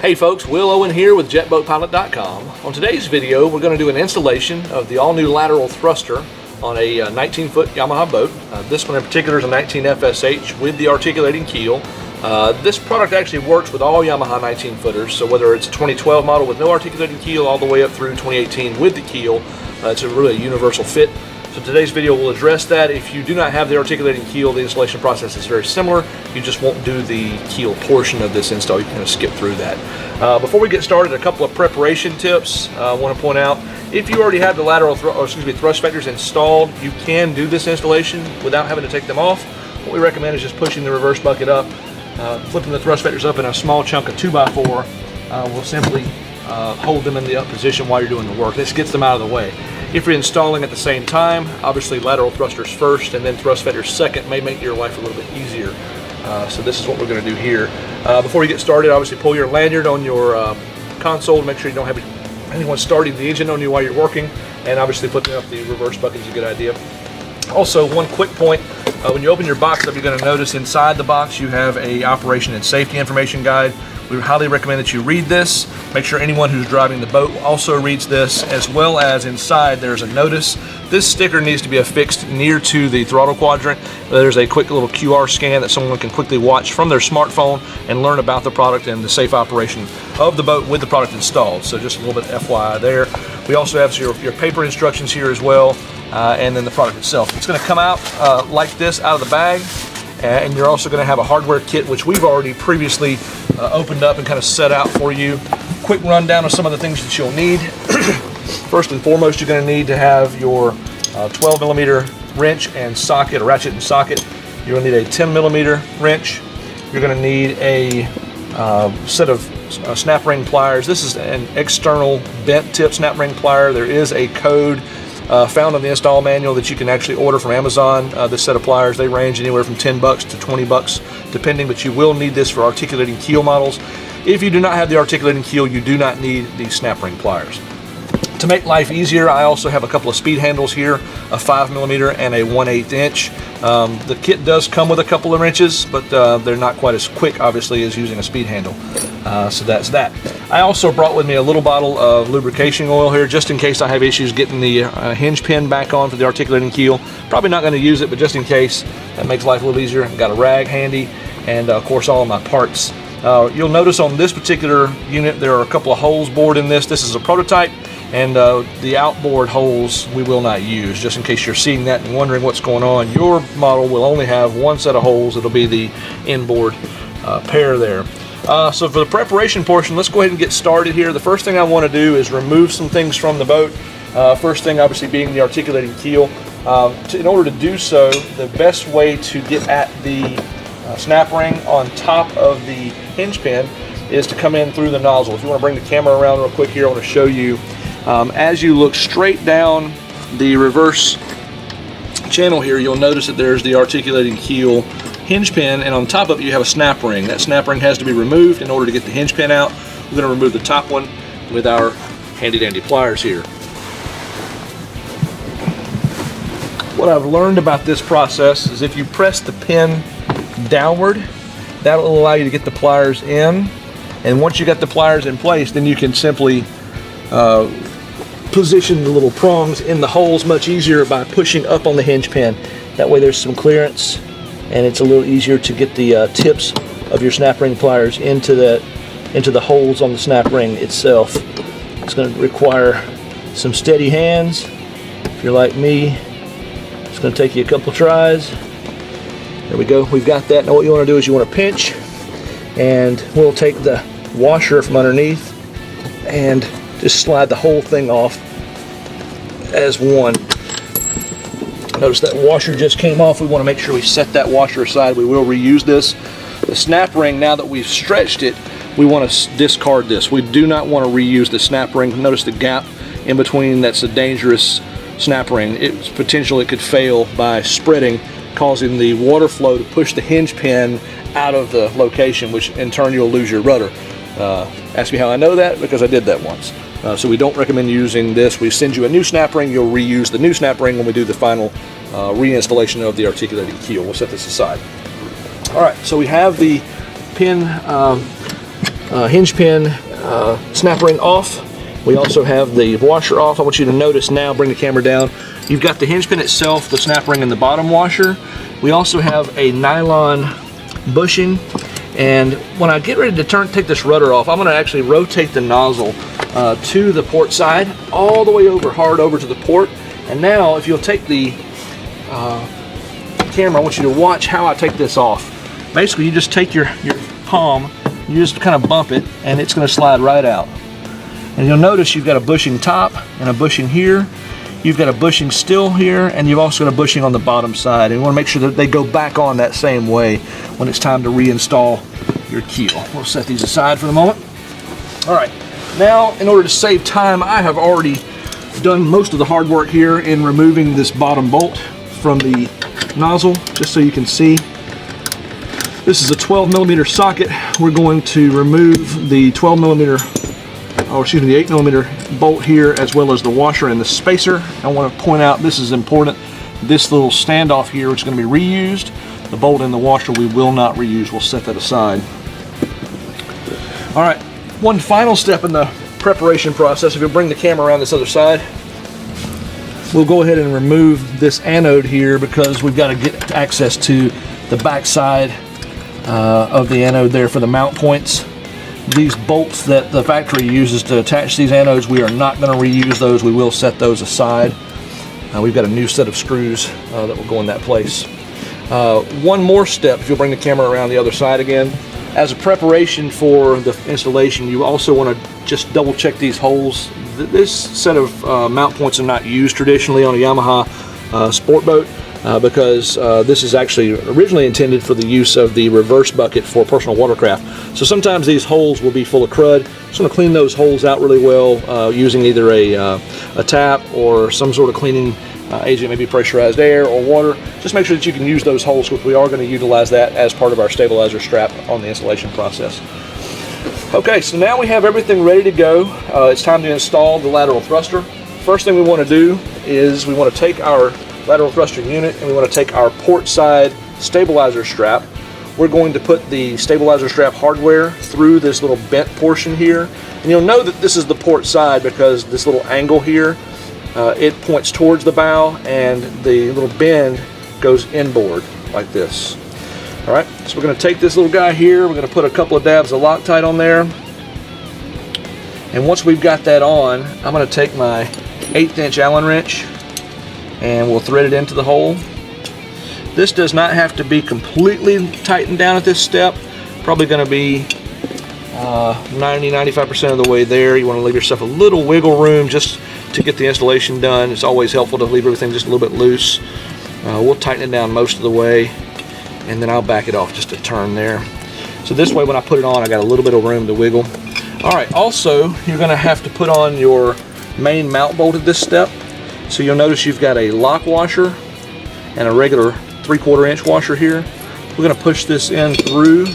Hey folks, Will Owen here with JetBoatPilot.com. On today's video, we're going to do an installation of the all-new lateral thruster on a 19-foot Yamaha boat. This one in particular is a 19 FSH with the articulating keel. This product actually works with all Yamaha 19-footers, so whether it's a 2012 model with no articulating keel all the way up through 2018 with the keel, it's a really universal fit. So today's video will address that. If you do not have the articulating keel, the installation process is very similar. You just won't do the keel portion of this install. You can kind of skip through that. Before we get started, a couple of preparation tips I want to point out. If you already have the lateral thrust vectors installed, you can do this installation without having to take them off. What we recommend is just pushing the reverse bucket up, flipping the thrust vectors up in a small chunk of 2x4 will simply hold them in the up position while you're doing the work. This gets them out of the way. If you're installing at the same time, obviously lateral thrusters first and then thrust vectors second may make your life a little bit easier. So this is what we're going to do here. Before you get started, obviously pull your lanyard on your console to make sure you don't have anyone starting the engine on you while you're working, and obviously putting up the reverse bucket is a good idea. Also, one quick point, when you open your box up, you're going to notice inside the box you have a operation and safety information guide. We highly recommend that you read this. Make sure anyone who's driving the boat also reads this, as well as inside there's a notice. This sticker needs to be affixed near to the throttle quadrant. There's a quick little QR scan that someone can quickly watch from their smartphone and learn about the product and the safe operation of the boat with the product installed. So just a little bit FYI there. We also have your paper instructions here as well, and then the product itself. It's going to come out like this out of the bag, and you're also going to have a hardware kit which we've already previously opened up and kind of set out for you. Quick rundown of some of the things that you'll need. First and foremost, you're going to need to have your 12mm wrench and socket, a ratchet and socket. You're going to need a 10mm wrench. You're going to need a set of snap ring pliers. This is an external bent tip snap ring plier. There is a code found in the install manual that you can actually order from Amazon. This set of pliers, they range anywhere from $10 to $20 depending, but you will need this for articulating keel models. If you do not have the articulating keel, you do not need the snap ring pliers. To make life easier, I also have a couple of speed handles here, a 5mm and a 1/8 inch. The kit does come with a couple of wrenches, but they're not quite as quick, obviously, as using a speed handle. So that's that. I also brought with me a little bottle of lubrication oil here, just in case I have issues getting the hinge pin back on for the articulating keel. Probably not going to use it, but just in case, that makes life a little easier. I've got a rag handy, and of course all of my parts. You'll notice on this particular unit there are a couple of holes bored in this. This is a prototype, and the outboard holes we will not use. Just in case you're seeing that and wondering what's going on, your model will only have one set of holes. It'll be the inboard pair there. So for the preparation portion, let's go ahead and get started here. The first thing I want to do is remove some things from the boat. First thing obviously being the articulating keel. In order to do so, the best way to get at the snap ring on top of the hinge pin is to come in through the nozzle. If you want to bring the camera around real quick here, I want to show you. As you look straight down the reverse channel here, you'll notice that there's the articulating keel hinge pin, and on top of it you have a snap ring. That snap ring has to be removed in order to get the hinge pin out. We're going to remove the top one with our handy dandy pliers here. What I've learned about this process is if you press the pin downward, that will allow you to get the pliers in, and once you got the pliers in place, then you can simply position the little prongs in the holes much easier by pushing up on the hinge pin. That way there's some clearance, and it's a little easier to get the tips of your snap ring pliers into the holes on the snap ring itself. It's going to require some steady hands. If you're like me, it's going to take you a couple tries. There we go, we've got that. Now what you want to do is you want to pinch, and we'll take the washer from underneath and just slide the whole thing off as one. Notice that washer just came off. We want to make sure we set that washer aside. We will reuse this. The snap ring, now that we've stretched it, we want to discard this. We do not want to reuse the snap ring. Notice the gap in between. That's a dangerous snap ring. It's potential it could fail by spreading, causing the water flow to push the hinge pin out of the location, which in turn you'll lose your rudder. Ask me how I know that, because I did that once. So we don't recommend using this. We send you a new snap ring. You'll reuse the new snap ring when we do the final reinstallation of the articulating keel. We'll set this aside. All right, so we have the pin hinge pin snap ring off. We also have the washer off. I want you to notice now, bring the camera down, you've got the hinge pin itself, the snap ring, and the bottom washer. We also have a nylon bushing, and when I get ready to take this rudder off, I'm going to actually rotate the nozzle to the port side, all the way over, hard over to the port. And now, if you'll take the camera, I want you to watch how I take this off. Basically, you just take your palm, you just kind of bump it, and it's going to slide right out. And you'll notice you've got a bushing top and a bushing here. You've got a bushing still here, and you've also got a bushing on the bottom side. And you want to make sure that they go back on that same way when it's time to reinstall your keel. We'll set these aside for the moment. All right, now in order to save time, I have already done most of the hard work here in removing this bottom bolt from the nozzle, just so you can see. This is a 12mm socket. We're going to remove the 8mm bolt here, as well as the washer and the spacer. I want to point out, this is important, this little standoff here, which is going to be reused. The bolt and the washer we will not reuse. We'll set that aside. All right, one final step in the preparation process. If you'll bring the camera around this other side, we'll go ahead and remove this anode here, because we've got to get access to the back side of the anode there for the mount points. These bolts that the factory uses to attach these anodes, we are not going to reuse those. We will set those aside. We've got a new set of screws that will go in that place. One more step, if you'll bring the camera around the other side again. As a preparation for the installation, you also want to just double check these holes. This set of mount points are not used traditionally on a Yamaha sport boat, because this is actually originally intended for the use of the reverse bucket for personal watercraft. So sometimes these holes will be full of crud. Just want to clean those holes out really well using either a tap or some sort of cleaning agent, maybe pressurized air or water. Just make sure that you can use those holes, because we are going to utilize that as part of our stabilizer strap on the installation process. Okay, so now we have everything ready to go. It's time to install the lateral thruster. First thing we want to do is we want to take our lateral thruster unit and we want to take our port side stabilizer strap. We're going to put the stabilizer strap hardware through this little bent portion here. And you'll know that this is the port side because this little angle here, it points towards the bow, and the little bend goes inboard like this. All right, so we're going to take this little guy here, we're going to put a couple of dabs of Loctite on there. And once we've got that on, I'm going to take my 1/8 inch Allen wrench and we'll thread it into the hole. This does not have to be completely tightened down at this step. Probably going to be 90-95% of the way there. You want to leave yourself a little wiggle room just to get the installation done. It's always helpful to leave everything just a little bit loose. We'll tighten it down most of the way, and then I'll back it off just a turn there. So this way when I put it on, I got a little bit of room to wiggle. All right, also you're going to have to put on your main mount bolt at this step. So you'll notice you've got a lock washer and a regular 3/4 inch washer here. We're going to push this in through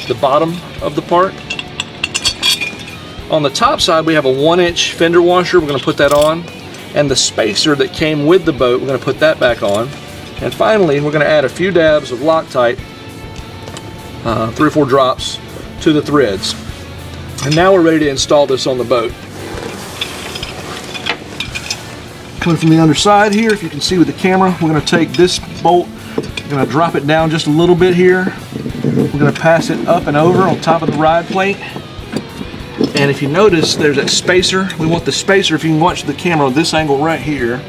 the bottom of the part. On the top side we have a 1 inch fender washer. We're going to put that on, and the spacer that came with the boat, we're going to put that back on. And finally we're going to add a few dabs of Loctite, 3 or 4 drops, to the threads. And now we're ready to install this on the boat. Coming from the underside here, if you can see with the camera, we're going to take this bolt, we're going to drop it down just a little bit here. We're going to pass it up and over on top of the ride plate. And if you notice, there's that spacer. We want the spacer, if you can watch the camera on this angle right here,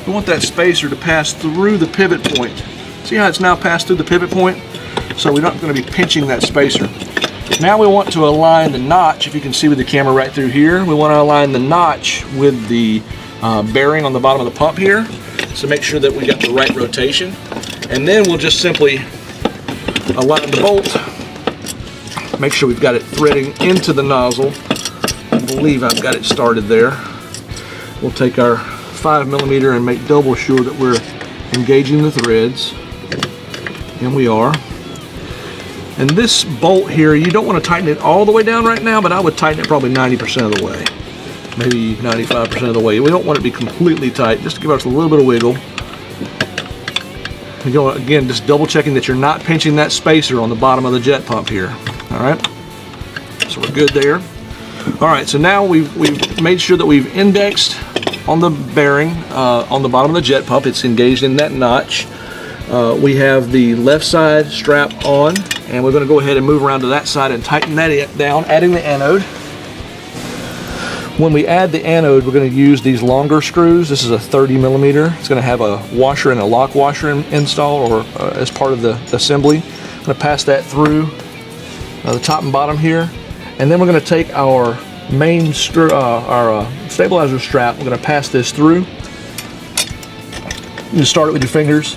we want that spacer to pass through the pivot point. See how it's now passed through the pivot point? So we're not going to be pinching that spacer. Now we want to align the notch, if you can see with the camera right through here. We want to align the notch with the bearing on the bottom of the pump here. So make sure that we got the right rotation. And then we'll just simply align the bolt. Make sure we've got it threading into the nozzle. I believe I've got it started there. We'll take our 5mm and make double sure that we're engaging the threads. And we are. And this bolt here, you don't want to tighten it all the way down right now, but I would tighten it probably 90% of the way. Maybe 95% of the way. We don't want it to be completely tight, just to give us a little bit of wiggle. And go, again, just double checking that you're not pinching that spacer on the bottom of the jet pump here. All right. So So we're good there. All right, so now we've made sure that we've indexed on the bearing on the bottom of the jet pump. It's engaged in that notch. We have the left side strap on, and we're going to go ahead and move around to that side and tighten that down, adding the anode. When we add the anode, we're going to use these longer screws. This is a 30 millimeter. It's going to have a washer and a lock washer installed, or as part of the assembly. I'm going to pass that through the top and bottom here, and then we're going to take our main screw, our stabilizer strap. We're going to pass this through. You just start it with your fingers.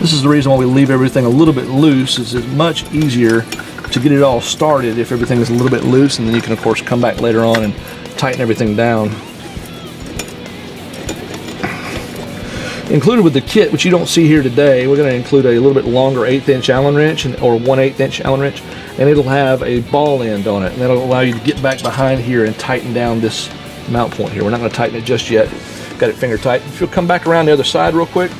This is the reason why we leave everything a little bit loose. It's much easier to get it all started if everything is a little bit loose, and then you can of course come back later on and tighten everything down. Included with the kit, which you don't see here today, we're going to include a little bit longer 1/8 inch Allen wrench, or 1/8 inch Allen wrench, and it'll have a ball end on it, and that'll allow you to get back behind here and tighten down this mount point here. We're not going to tighten it just yet. Got it finger tight. If you'll come back around the other side real quick.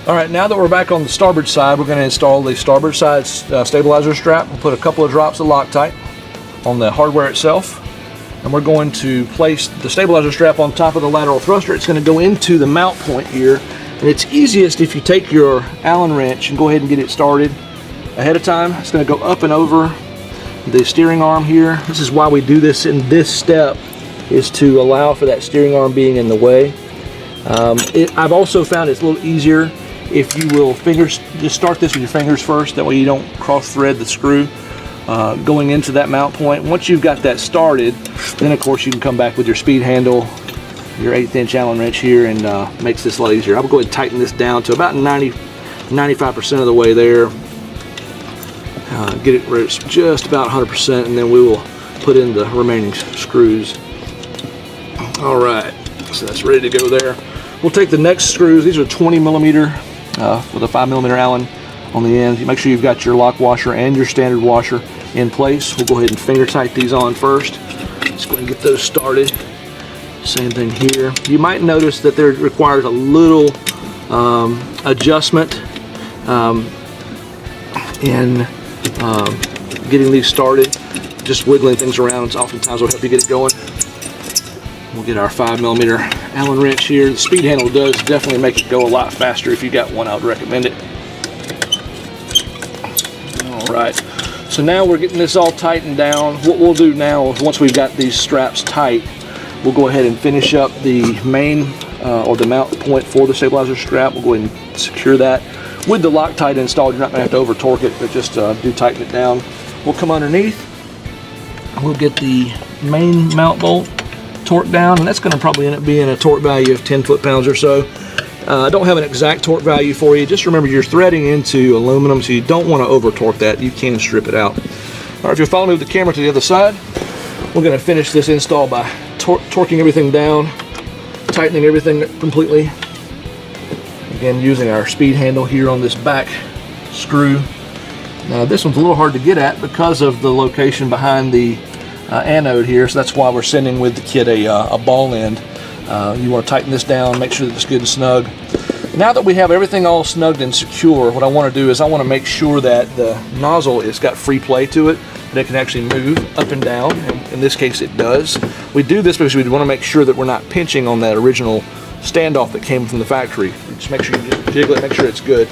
All right, now that we're back on the starboard side, we're going to install the starboard side stabilizer strap. We'll put a couple of drops of Loctite on the hardware itself, and we're going to place the stabilizer strap on top of the lateral thruster. It's going to go into the mount point here, and it's easiest if you take your Allen wrench and go ahead and get it started ahead of time. It's going to go up and over the steering arm here. This is why we do this in this step, is to allow for that steering arm being in the way. I've also found it's a little easier if you will just start this with your fingers first. That way you don't cross thread the screw going into that mount point. Once you've got that started, then of course you can come back with your speed handle, your 1/8 inch Allen wrench here, and makes this a lot easier. I'll go ahead and tighten this down to about 95% of the way there. Get it where it's just about 100%, and then we will put in the remaining screws. All right, so that's ready to go there. We'll take the next screws. These are 20 millimeter with a 5 millimeter Allen on the end. You make sure you've got your lock washer and your standard washer in place. We'll go ahead and finger tight these on first. Just go ahead and get those started. Same thing here. You might notice that there requires a little adjustment in getting these started. Just wiggling things around oftentimes will help you get it going. We'll get our 5 millimeter Allen wrench here. The speed handle does definitely make it go a lot faster. If you got one, I would recommend it. All right, so now we're getting this all tightened down. What we'll do now is, once we've got these straps tight, we'll go ahead and finish up the main or the mount point for the stabilizer strap. We'll go ahead and secure that with the Loctite installed. You're not going to have to over torque it, but just do tighten it down. We'll come underneath. We'll get the main mount bolt torque down, and that's going to probably end up being a torque value of 10 foot-pounds or so. I don't have an exact torque value for you. Just remember, you're threading into aluminum, so you don't want to over torque that. You can strip it out. All right, if you'll follow me with the camera to the other side, we're going to finish this install by torquing everything down, tightening everything completely. Again, using our speed handle here on this back screw. Now this one's a little hard to get at because of the location behind the anode here, so that's why we're sending with the kit a ball end. You want to tighten this down, make sure that it's good and snug. Now that we have everything all snugged and secure, what I want to do is I want to make sure that the nozzle has got free play to it, that it can actually move up and down, and in this case it does. We do this because we want to make sure that we're not pinching on that original standoff that came from the factory. Just make sure you just jiggle it, make sure it's good.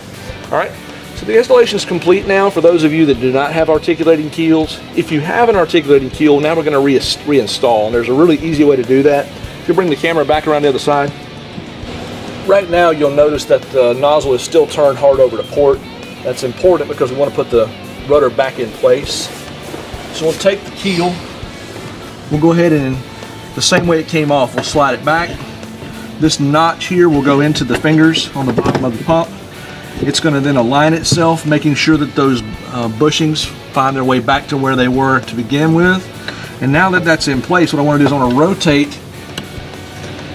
All right. So the installation is complete now for those of you that do not have articulating keels. If you have an articulating keel, now we're going to reinstall, and there's a really easy way to do that. If you bring the camera back around the other side, right now you'll notice that the nozzle is still turned hard over to port. That's important because we want to put the rudder back in place. So we'll take the keel, we'll go ahead and the same way it came off, we'll slide it back. This notch here will go into the fingers on the bottom of the pump. It's going to then align itself, making sure that those bushings find their way back to where they were to begin with. And now that that's in place, what I want to do is I want to rotate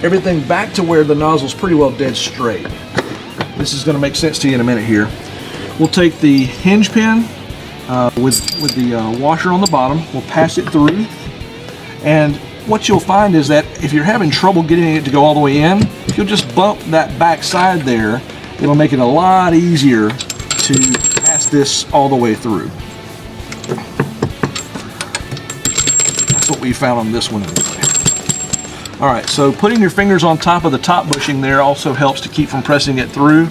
everything back to where the nozzle's pretty well dead straight. This is going to make sense to you in a minute here. We'll take the hinge pin with the washer on the bottom, we'll pass it through, and what you'll find is that if you're having trouble getting it to go all the way in, if you'll just bump that back side there, it'll make it a lot easier to pass this all the way through. That's what we found on this one anyway. Alright, so putting your fingers on top of the top bushing there also helps to keep from pressing it through.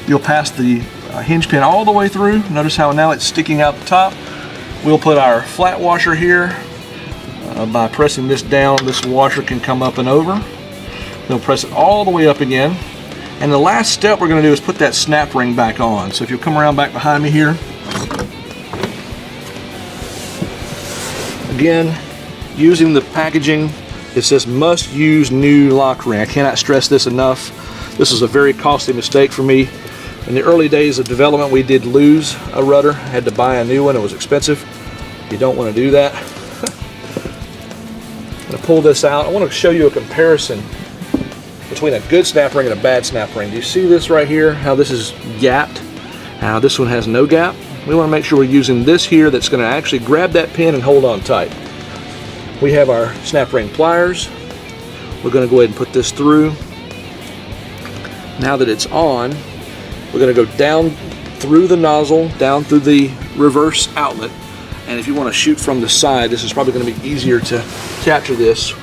You'll pass the hinge pin all the way through. Notice how now it's sticking out the top. We'll put our flat washer here. By pressing this down, this washer can come up and over. We'll press it all the way up again. And the last step we're going to do is put that snap ring back on. So if you'll come around back behind me here. Again, using the packaging, it says must use new lock ring. I cannot stress this enough. This was a very costly mistake for me. In the early days of development, we did lose a rudder. I had to buy a new one. It was expensive. You don't want to do that. I'm going to pull this out. I want to show you a comparison between a good snap ring and a bad snap ring. Do you see this right here, how this is gapped? Now this one has no gap. We want to make sure we're using this here that's going to actually grab that pin and hold on tight. We have our snap ring pliers. We're going to go ahead and put this through. Now that it's on, we're going to go down through the nozzle, down through the reverse outlet. And if you want to shoot from the side, this is probably going to be easier to capture this.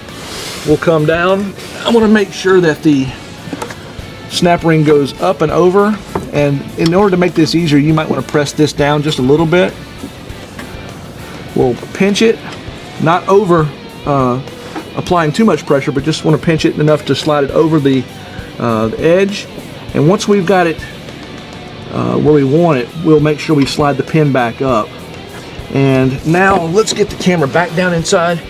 We'll come down. I want to make sure that the snap ring goes up and over. And in order to make this easier, you might want to press this down just a little bit. We'll pinch it, not over applying too much pressure, but just want to pinch it enough to slide it over the edge. And once we've got it where we want it, we'll make sure we slide the pin back up. And now let's get the camera back down inside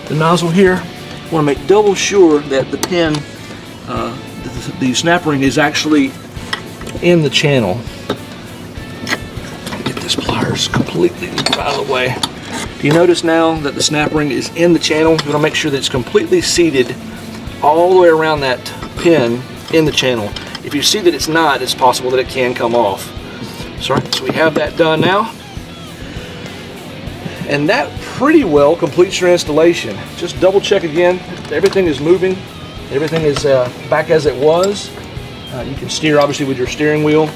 the nozzle here. I want to make double sure that the pin, the snap ring is actually in the channel. Get this pliers completely out of the way. Do you notice now that the snap ring is in the channel? You want to make sure that it's completely seated all the way around that pin in the channel. If you see that it's not, it's possible that it can come off. So we have that done now. And that pretty well completes your installation. Just double check again. Everything is moving. Everything is back as it was. You can steer obviously with your steering wheel.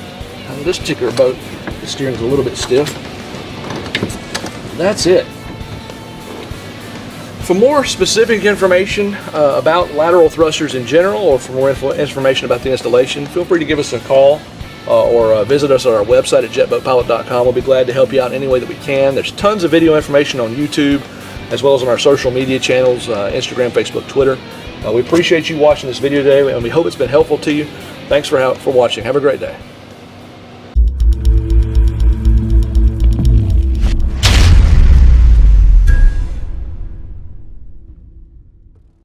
This particular boat, the steering is a little bit stiff. That's it. For more specific information about lateral thrusters in general, or for more information about the installation, feel free to give us a call or visit us on our website at JetBoatPilot.com. We'll be glad to help you out any way that we can. There's tons of video information on YouTube, as well as on our social media channels, Instagram, Facebook, Twitter. We appreciate you watching this video today, and we hope it's been helpful to you. Thanks for watching. Have a great day.